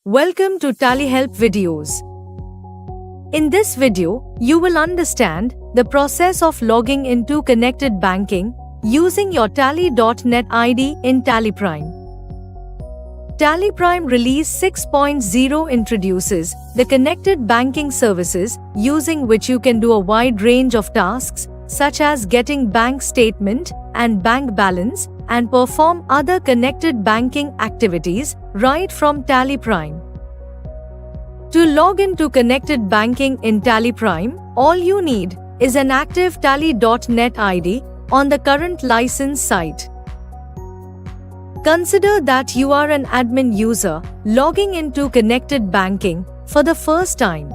Welcome to Tally Help videos. In this video, you will understand the process of logging into connected banking using your Tally.net ID in TallyPrime. TallyPrime Release 6.0 introduces the connected banking services using which you can do a wide range of tasks such as getting bank statement and bank balance and perform other connected banking activities right from TallyPrime. To log into connected banking in TallyPrime, all you need is an active Tally.net ID on the current license site. Consider that you are an admin user logging into connected banking for the first time.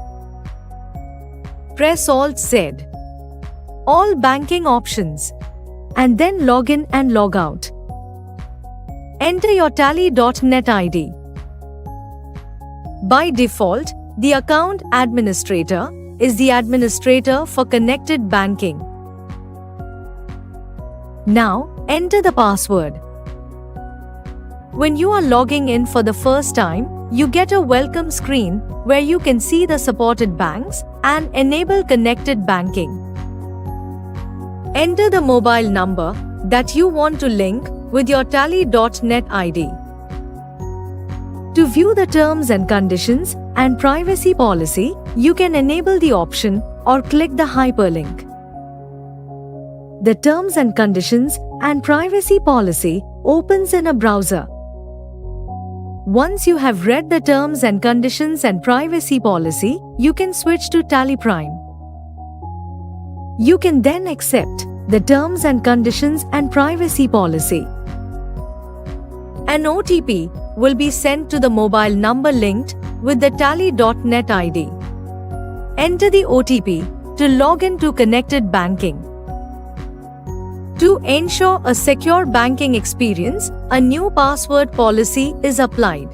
Press Alt-Z, all banking options, and then log in and log out. Enter your Tally.net ID. By default, the account administrator is the administrator for connected banking. Now, enter the password. When you are logging in for the first time, you get a welcome screen where you can see the supported banks and enable connected banking. Enter the mobile number that you want to link with your Tally.net ID. To view the terms and conditions and privacy policy, you can enable the option or click the hyperlink. The terms and conditions and privacy policy opens in a browser. Once you have read the terms and conditions and privacy policy, you can switch to TallyPrime. You can then accept the terms and conditions and privacy policy. An OTP will be sent to the mobile number linked with the Tally.net ID. Enter the OTP to log into connected banking. To ensure a secure banking experience, a new password policy is applied.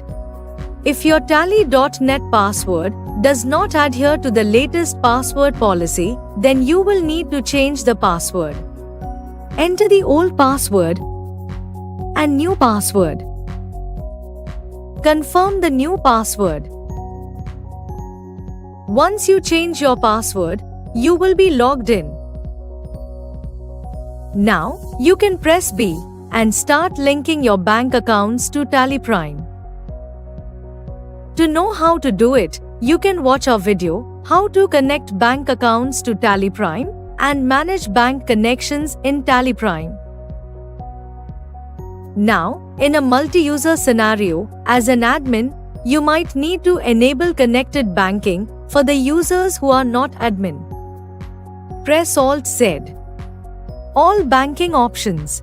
If your Tally.net password does not adhere to the latest password policy, then you will need to change the password. Enter the old password and new password. Confirm the new password. Once you change your password, you will be logged in. Now, you can press B and start linking your bank accounts to TallyPrime. To know how to do it, you can watch our video, How to Connect Bank Accounts to TallyPrime and Manage Bank Connections in TallyPrime. Now, in a multi-user scenario, as an admin, you might need to enable connected banking for the users who are not admin. Press Alt-Z, all banking options,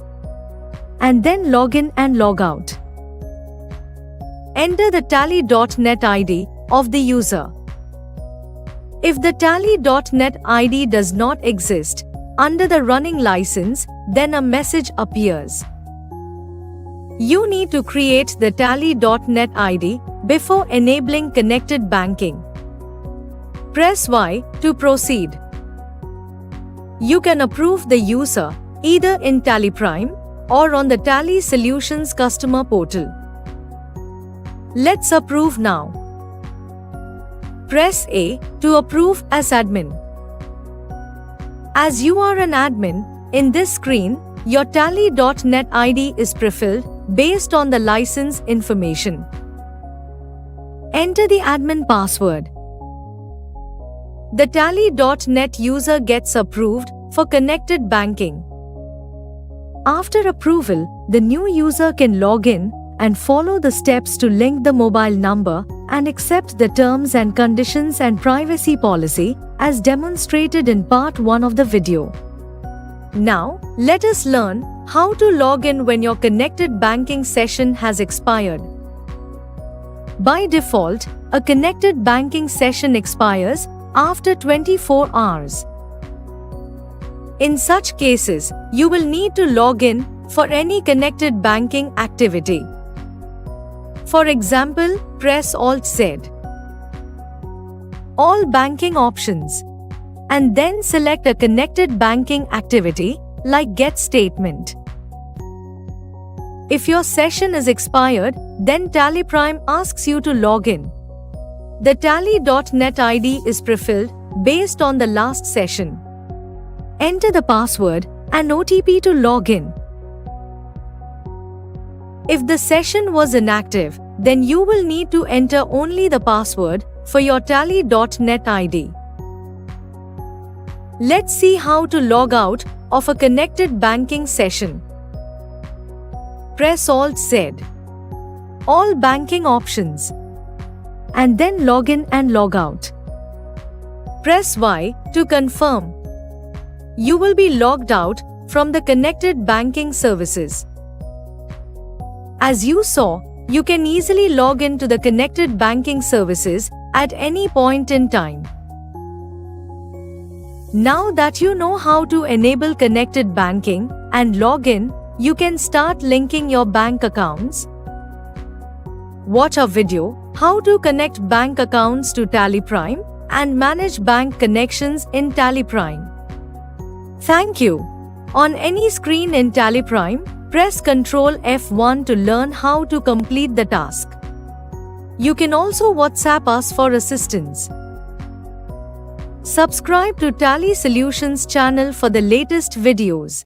and then log in and log out. Enter the Tally.net ID of the user. If the Tally.net ID does not exist under the running license, then a message appears. You need to create the Tally.net ID before enabling connected banking. Press Y to proceed. You can approve the user either in TallyPrime or on the Tally Solutions customer portal. Let's approve now. Press A to approve as admin. As you are an admin, in this screen, your Tally.net ID is prefilled based on the license information. Enter the admin password. The Tally.net user gets approved for connected banking. After approval, the new user can log in and follow the steps to link the mobile number and accept the terms and conditions and privacy policy as demonstrated in part 1 of the video. Now, let us learn how to log in when your connected banking session has expired. By default, a connected banking session expires after 24 hours. In such cases, you will need to log in for any connected banking activity. For example, press Alt-Z, all banking options, and then select a connected banking activity like Get Statement. If your session is expired, then Tally Prime asks you to log in. The Tally.net ID is prefilled based on the last session. Enter the password and OTP to log in. If the session was inactive, then you will need to enter only the password for your Tally.net ID. Let's see how to log out of a connected banking session. Press Alt-Z. All banking options. And then log in and log out. Press Y to confirm. You will be logged out from the connected banking services. As you saw, you can easily log into the connected banking services at any point in time. Now that you know how to enable connected banking and log in, you can start linking your bank accounts. Watch our video, How to Connect Bank Accounts to Tally Prime and Manage Bank Connections in Tally Prime. Thank you. On any screen in Tally Prime, press Ctrl F1 to learn how to complete the task. You can also WhatsApp us for assistance. Subscribe to Tally Solutions channel for the latest videos.